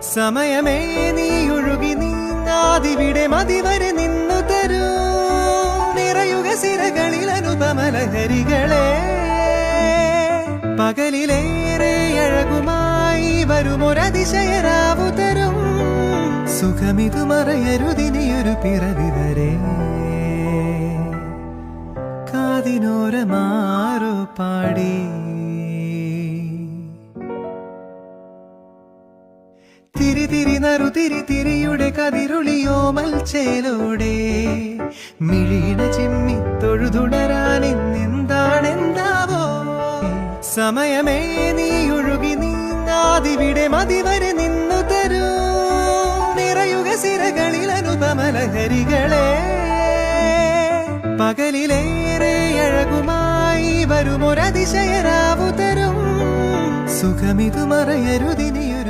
സമയമേ നീ ഒഴുകി നീങ്ങാതിവിടെ മതിവരെ നിന്നു തരൂ നിറയുക സിരകളിൽ അനുപമലഹരികളെ പകലിലേറെ അഴകുമായി വരുമൊരതിശയരാവു തരും സുഖമിതു മറയരുതിനിയൊരു പിറവി വരെ കാതിനോരമാരോ പാടി തിരി തിരി നറു തിരി തിരിയുടെ കതിരുളിയോ മൽച്ചേലോടെ മിഴിയിട ചിമ്മി തൊഴുതുടരാനെന്താണെന്താവോ സമയമേ നീ ഒഴുകി നീങ്ങാതിവിടെ മതിവരെ നിന്നു തരൂ നിറയുക സിരകളിൽ അനുപമലഹരികളെ പകലിലേറെ അഴകുമായി വരുമൊരതിശയരാവു തരും സുഖമിതു മറയരുതിനിയൊരു